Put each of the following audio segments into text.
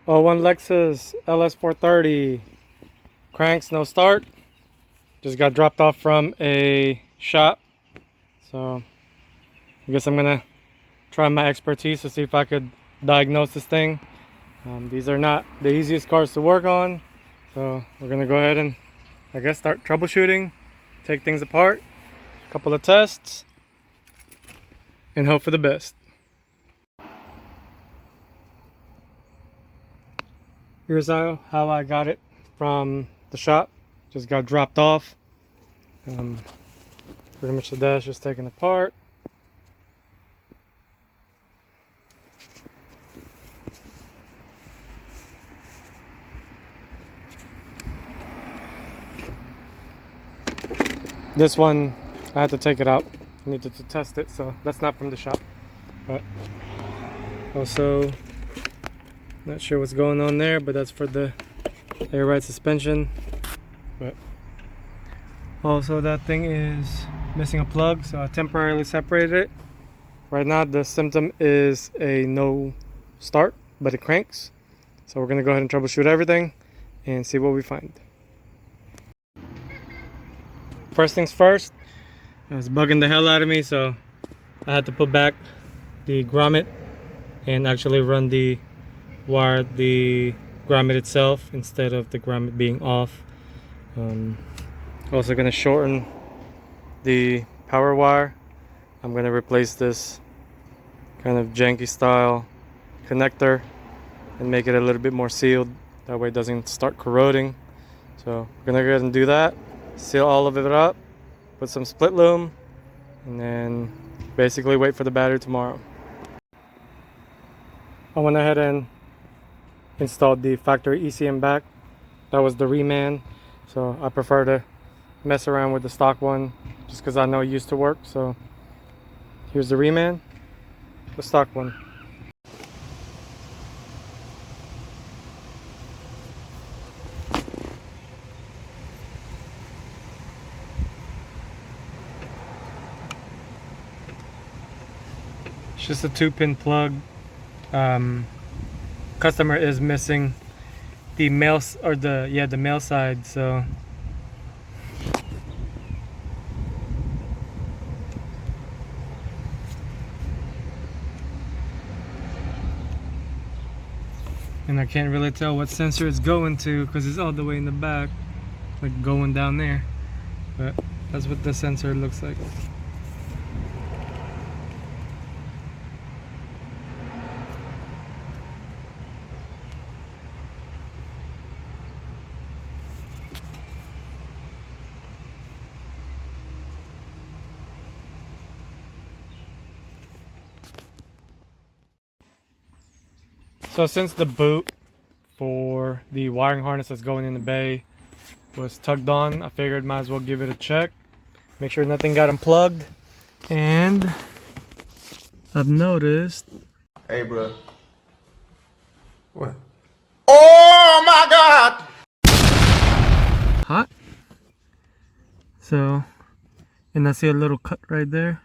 Oh, one Lexus Ls430. Cranks, no start. Just got dropped off from a shop. So I guess I'm gonna try my expertise to see if I could diagnose this thing. These are not the easiest cars to work on. So we're gonna go ahead and I guess start troubleshooting, take things apart, a couple of tests, and hope for the best. Here's how I got it from the shop. Just got dropped off. Pretty much the dash is taken apart. This one, I had to take it out. I needed to test it, so that's not from the shop. But also, not sure what's going on there, but that's for the air ride suspension. But also that thing is missing a plug, so I temporarily separated it. Right now the symptom is a no start, but it cranks. So we're gonna go ahead and troubleshoot everything and see what we find. First things first, it was bugging the hell out of me, so I had to put back the grommet and actually run the wire, the grommet itself, instead of the grommet being off. Also gonna shorten the power wire. I'm gonna replace this kind of janky style connector and make it a little bit more sealed. That way it doesn't start corroding. So I'm gonna go ahead and do that. Seal all of it up, put some split loom, and then basically wait for the battery tomorrow. I went ahead and installed the factory ECM back. That was the reman, so I prefer to mess around with the stock one just because I know it used to work. So here's the reman, the stock one. It's just a 2-pin plug. Customer is missing the male the male side, so and I can't really tell what sensor it's going to because it's all the way in the back, like going down there, but that's what the sensor looks like. So since the boot for the wiring harness that's going in the bay was tugged on, I figured might as well give it a check, make sure nothing got unplugged. And I've noticed, Hey, bro. What? Oh my God! hot. So, and I see a little cut right there.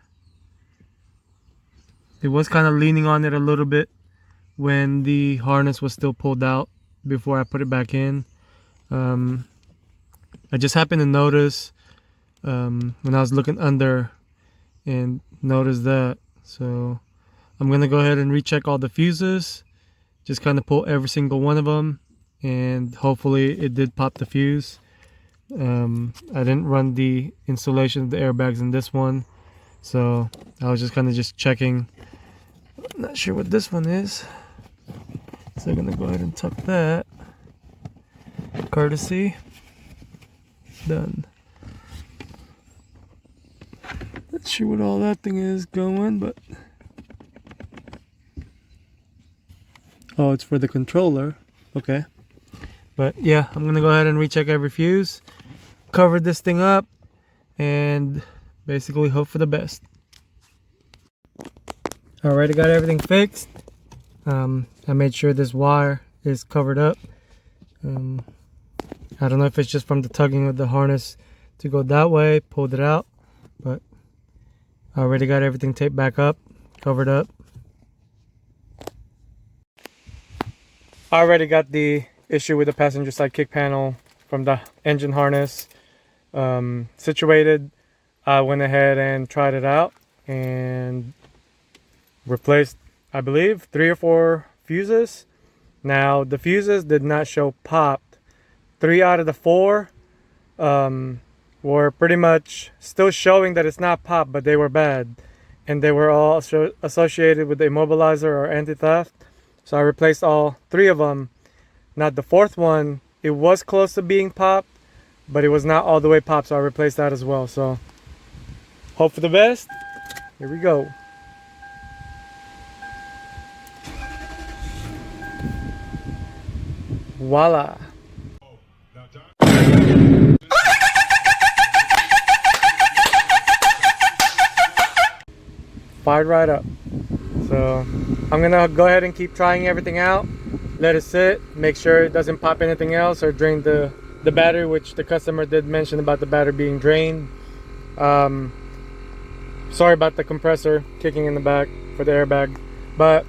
It was kind of leaning on it a little bit when the harness was still pulled out before I put it back in. I just happened to notice when I was looking under and noticed that. So I'm gonna go ahead and recheck all the fuses, just kind of pull every single one of them, and hopefully it did pop the fuse. I didn't run the installation of the airbags in this one, so I was just kind of checking. Not sure what this one is, so I'm gonna go ahead and tuck that. Courtesy. Done. Not sure what all that thing is going, but oh, it's for the controller. Okay. But yeah, I'm gonna go ahead and recheck every fuse, cover this thing up, and basically hope for the best. Alright, I got everything fixed. I made sure this wire is covered up. I don't know if it's just from the tugging of the harness to go that way, pulled it out, but I already got everything taped back up, covered up. I already got the issue with the passenger side kick panel from the engine harness situated. I went ahead and tried it out and replaced, I believe, 3 or 4 fuses. Now the fuses did not show popped. 3 out of the 4 were pretty much still showing that it's not popped, but they were bad, and they were all associated with the immobilizer or anti-theft. So I replaced all 3 of them. Now the 4th one, it was close to being popped, but it was not all the way popped, so I replaced that as well. So hope for the best. Here we go. Voila. Fired right up. So I'm gonna go ahead and keep trying everything out, let it sit, make sure it doesn't pop anything else or drain the battery, which the customer did mention about the battery being drained. Sorry about the compressor kicking in the back for the airbag, but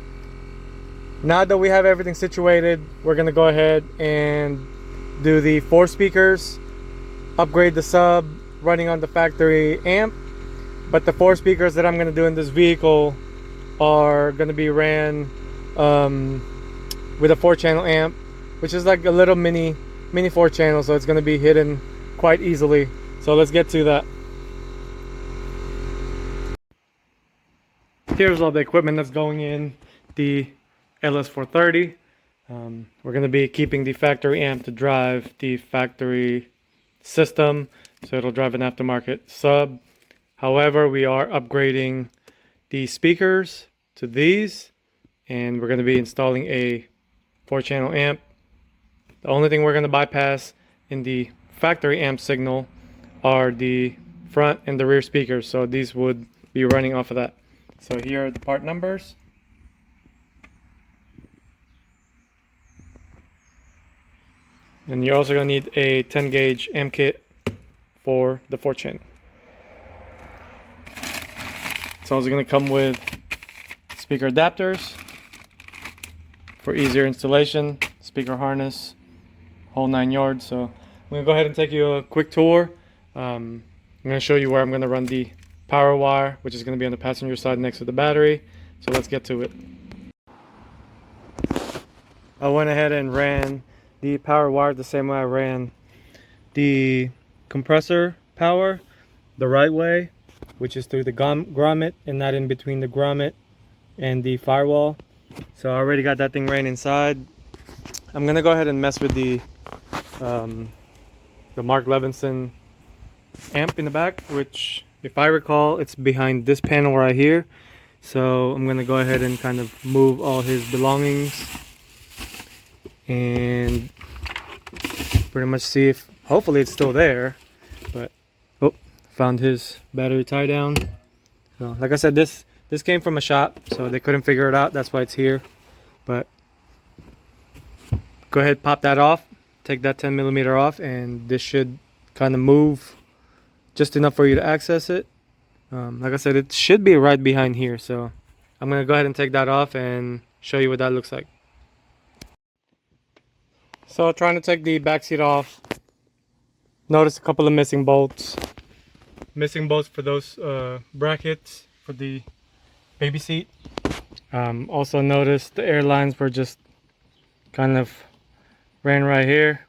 now that we have everything situated, we're gonna go ahead and do the 4 speakers, upgrade the sub running on the factory amp. But the 4 speakers that I'm gonna do in this vehicle are gonna be ran with a 4-channel amp, which is like a little mini 4-channel, so it's gonna be hidden quite easily. So let's get to that. Here's all the equipment that's going in the Ls430. We're going to be keeping the factory amp to drive the factory system, so it'll drive an aftermarket sub. However, we are upgrading the speakers to these, and we're going to be installing a 4-channel amp. The only thing we're going to bypass in the factory amp signal are the front and the rear speakers, so these would be running off of that. So here are the part numbers. And you're also going to need a 10 gauge amp kit for the 4-channel. It's also going to come with speaker adapters for easier installation, speaker harness, whole 9 yards. So I'm going to go ahead and take you a quick tour. I'm going to show you where I'm going to run the power wire, which is going to be on the passenger side next to the battery. So let's get to it. I went ahead and ran the power wire the same way I ran the compressor power, the right way, which is through the grommet and not in between the grommet and the firewall. So I already got that thing ran inside. I'm gonna go ahead and mess with the Mark Levinson amp in the back, which, if I recall, it's behind this panel right here. So I'm gonna go ahead and kind of move all his belongings and pretty much see if, hopefully it's still there. But oh, found his battery tie down. So like I said, this came from a shop, so they couldn't figure it out. That's why it's here. But go ahead, pop that off, take that 10mm off, and this should kind of move just enough for you to access it. Like I said, it should be right behind here, so I'm gonna go ahead and take that off and show you what that looks like. So trying to take the back seat off, notice a couple of missing bolts for those brackets for the baby seat. Also noticed the air lines were just kind of ran right here.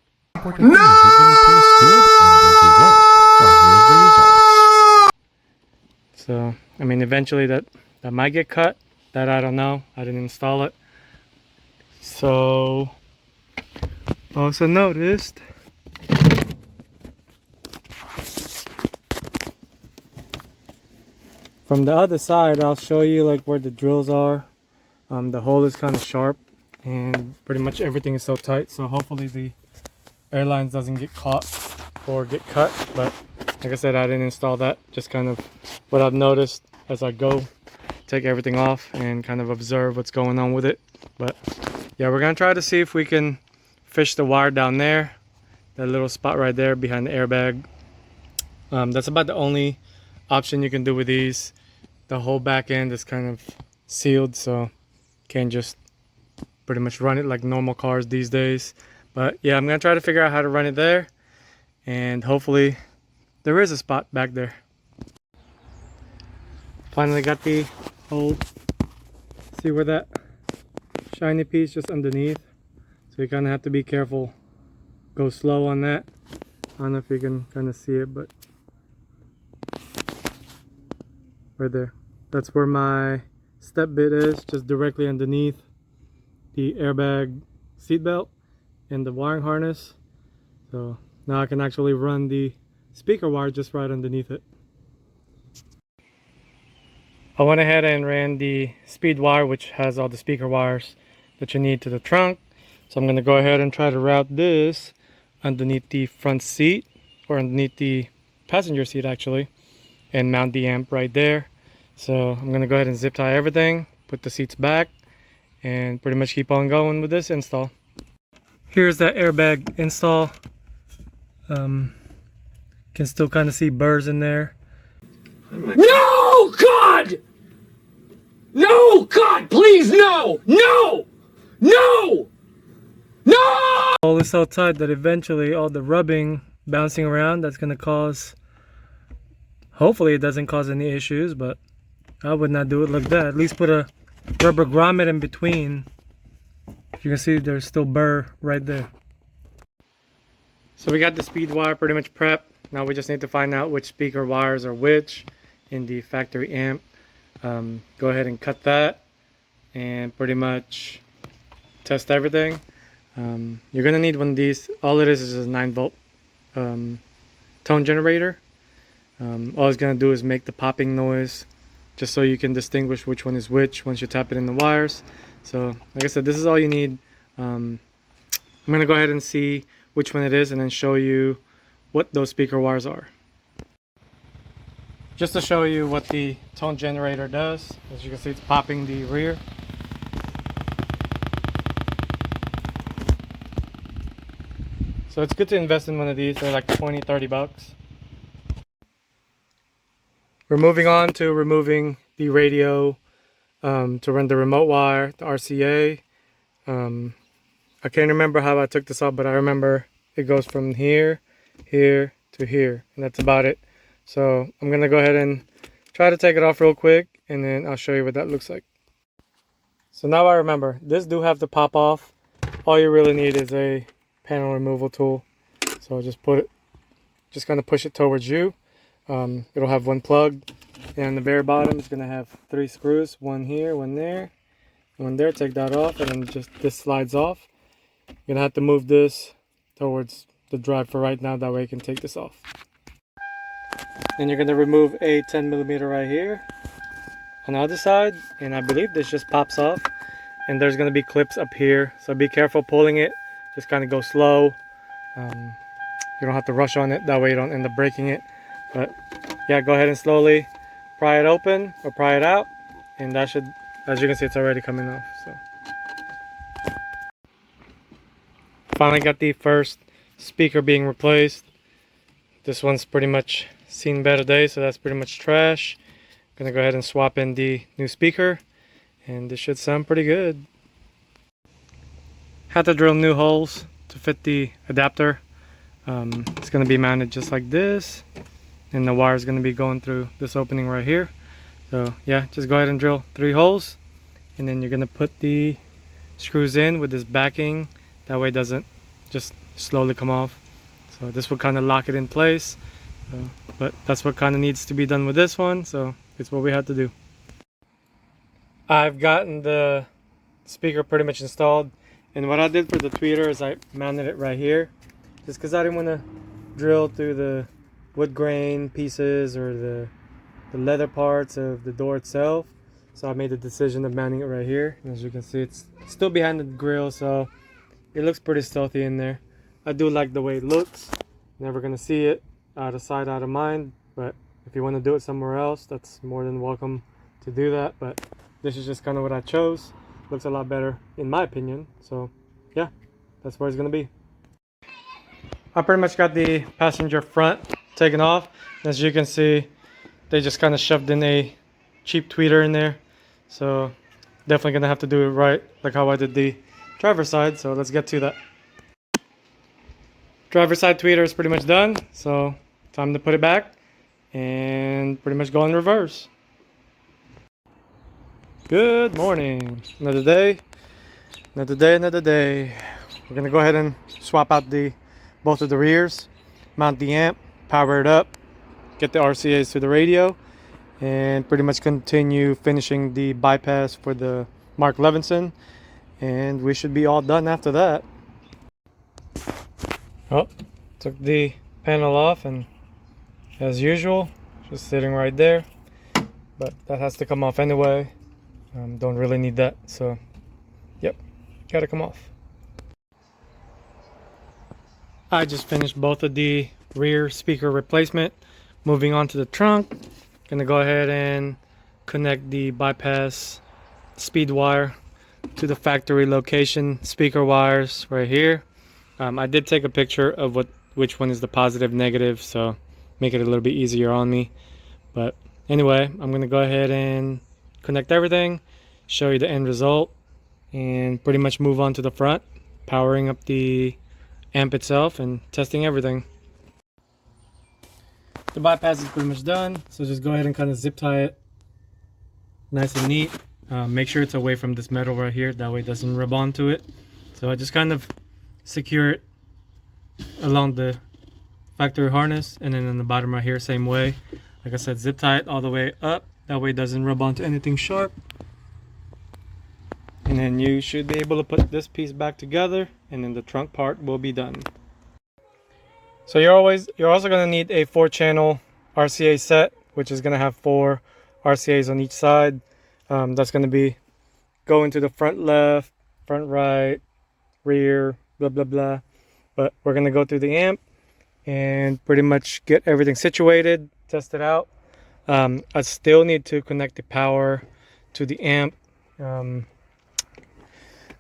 So I mean, eventually that might get cut. That I don't know. I didn't install it. So also noticed from the other side, I'll show you like where the drills are. The hole is kind of sharp and pretty much everything is so tight, so hopefully the airlines doesn't get caught or get cut. But like I said, I didn't install that. Just kind of what I've noticed as I go, take everything off and kind of observe what's going on with it. But yeah, we're gonna try to see if we can fish the wire down there, that little spot right there behind the airbag. That's about the only option you can do with these. The whole back end is kind of sealed, so can't just pretty much run it like normal cars these days. But yeah, I'm gonna try to figure out how to run it there, and hopefully there is a spot back there. Finally got the hole. See where that shiny piece just underneath, so you kind of have to be careful, go slow on that. I don't know if you can kind of see it, but right there, that's where my step bit is, just directly underneath the airbag seat belt and the wiring harness. So now I can actually run the speaker wire just right underneath it. I went ahead and ran the speed wire, which has all the speaker wires that you need to the trunk. So I'm going to go ahead and try to route this underneath the front seat, or underneath the passenger seat actually, and mount the amp right there. So I'm going to go ahead and zip tie everything, put the seats back, and pretty much keep on going with this install. Here's that airbag install. Can still kind of see burrs in there. No, God! No, God, please, no! No! No! No! All is so tight that eventually all the rubbing bouncing around, that's going to cause, hopefully it doesn't cause any issues, but I would not do it like that. At least put a rubber grommet in between. You can see there's still burr right there. So we got the speed wire pretty much prepped. Now we just need to find out which speaker wires are which in the factory amp. Go ahead and cut that and pretty much test everything. You're gonna need one of these. All it is a 9-volt tone generator. All it's gonna do is make the popping noise, just so you can distinguish which one is which once you tap it in the wires. So like I said, this is all you need. I'm gonna go ahead and see which one it is and then show you what those speaker wires are. Just to show you what the tone generator does, as you can see, it's popping the rear. So it's good to invest in one of these. They're like 20-30 bucks. We're moving on to removing the radio to run the remote wire, the RCA. I can't remember how I took this off, but I remember it goes from here, here to here, and that's about it. So I'm gonna go ahead and try to take it off real quick, and then I'll show you what that looks like. So now I remember, this do have to pop off. All you really need is a panel removal tool. So just put it, just gonna push it towards you. It'll have one plug, and on the very bottom it's gonna have 3 screws, one here, one there, and one there. Take that off, and then just this slides off. You're gonna have to move this towards the drive for right now, that way you can take this off. Then you're gonna remove a 10mm right here on the other side, and I believe this just pops off, and there's gonna be clips up here, so be careful pulling it. Just kind of go slow. You don't have to rush on it, that way you don't end up breaking it. But yeah, go ahead and slowly pry it open or pry it out, and that should, as you can see, it's already coming off. So finally got the first speaker being replaced. This one's pretty much seen better days, so that's pretty much trash. Gonna go ahead and swap in the new speaker, and this should sound pretty good. Had to drill new holes to fit the adapter. It's gonna be mounted just like this, and the wire is gonna be going through this opening right here. So yeah, just go ahead and drill 3 holes, and then you're gonna put the screws in with this backing. That way it doesn't just slowly come off. So this will kind of lock it in place. But that's what kind of needs to be done with this one, so it's what we had to do. I've gotten the speaker pretty much installed, and what I did for the tweeter is I mounted it right here, just because I didn't want to drill through the wood grain pieces or the leather parts of the door itself. So I made the decision of mounting it right here, and as you can see, it's still behind the grill, so it looks pretty stealthy in there. I do like the way it looks. Never gonna see it out of sight, out of mind, but if you want to do it somewhere else, that's more than welcome to do that. But this is just kind of what I chose. Looks a lot better in my opinion, so yeah, that's where it's gonna be. I pretty much got the passenger front taken off. As you can see, they just kind of shoved in a cheap tweeter in there, so definitely gonna have to do it right, like how I did the driver's side, so let's get to that. Driver's side tweeter is pretty much done, so time to put it back and pretty much go in reverse. Good morning. Another day. Another day, another day. We're gonna go ahead and swap out both of the rears, mount the amp, power it up, get the RCAs to the radio, and pretty much continue finishing the bypass for the Mark Levinson, and we should be all done after that. Oh, took the panel off, and as usual, just sitting right there, but that has to come off anyway. Don't really need that, so yep, gotta come off. I just finished both of the rear speaker replacement. Moving on to the trunk, gonna go ahead and connect the bypass speed wire to the factory location speaker wires right here. I did take a picture of which one is the positive, negative, so make it a little bit easier on me. But anyway, I'm gonna go ahead and connect everything, show you the end result, and pretty much move on to the front, powering up the amp itself and testing everything. The bypass is pretty much done, so just go ahead and kind of zip tie it nice and neat. Make sure it's away from this metal right here, that way it doesn't rub onto it. So I just kind of secure it along the factory harness, and then on the bottom right here, same way. Like I said, zip tie it all the way up, that way it doesn't rub onto anything sharp. And then you should be able to put this piece back together, and then the trunk part will be done. So you're also going to need a 4-channel RCA set, which is going to have 4 RCAs on each side. That's going to be going to the front left, front right, rear, blah blah blah. But we're going to go through the amp and pretty much get everything situated, test it out. I still need to connect the power to the amp.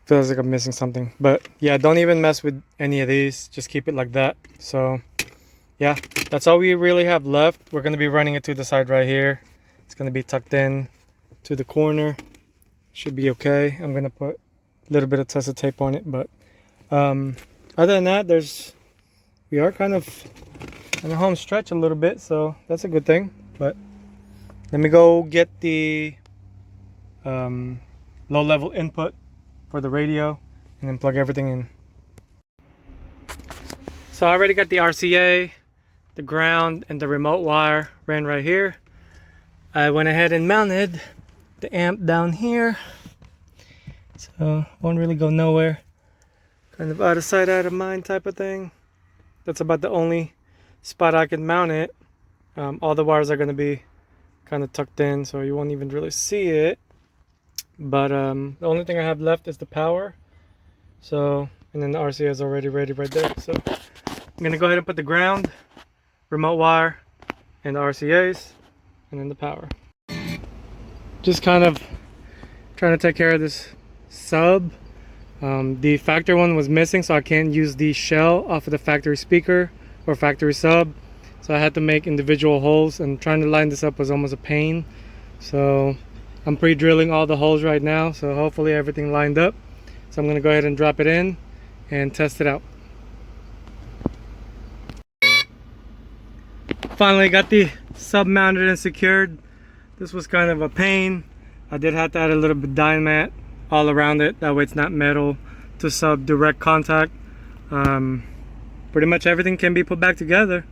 Feels like I'm missing something, but yeah, don't even mess with any of these, just keep it like that. So yeah, that's all we really have left. We're going to be running it to the side right here. It's going to be tucked in to the corner, should be okay. I'm going to put a little bit of tester tape on it, but other than that, we are kind of on the home stretch a little bit, so that's a good thing. But let me go get the low level input for the radio and then plug everything in. So I already got the RCA, the ground, and the remote wire ran right here. I went ahead and mounted the amp down here, so won't really go nowhere. Kind of out of sight, out of mind type of thing. That's about the only spot I can mount it. All the wires are going to be kind of tucked in, so you won't even really see it. But the only thing I have left is the power. So, and then the RCA is already ready right there. So I'm gonna go ahead and put the ground, remote wire, and the RCAs, and then the power. Just kind of trying to take care of this sub. The factory one was missing, so I can't use the shell off of the factory speaker or factory sub. So I had to make individual holes, and trying to line this up was almost a pain. So I'm pre-drilling all the holes right now, so hopefully everything lined up. So I'm going to go ahead and drop it in and test it out. Finally got the sub mounted and secured. This was kind of a pain. I did have to add a little bit of Dynamat all around it, that way it's not metal to sub direct contact. Pretty much everything can be put back together.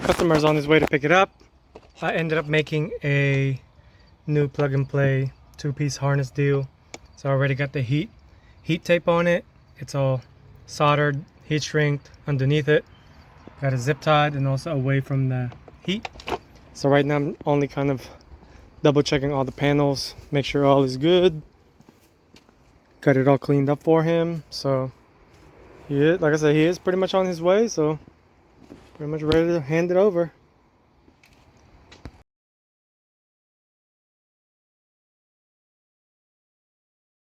Customer's on his way to pick it up. I ended up making a new plug and play 2-piece harness deal. So I already got the heat tape on it. It's all soldered, heat shrinked underneath it. Got it zip tied and also away from the heat. So right now I'm only kind of double checking all the panels, make sure all is good. Got it all cleaned up for him. So he is, like I said, he is pretty much on his way. So pretty much ready to hand it over.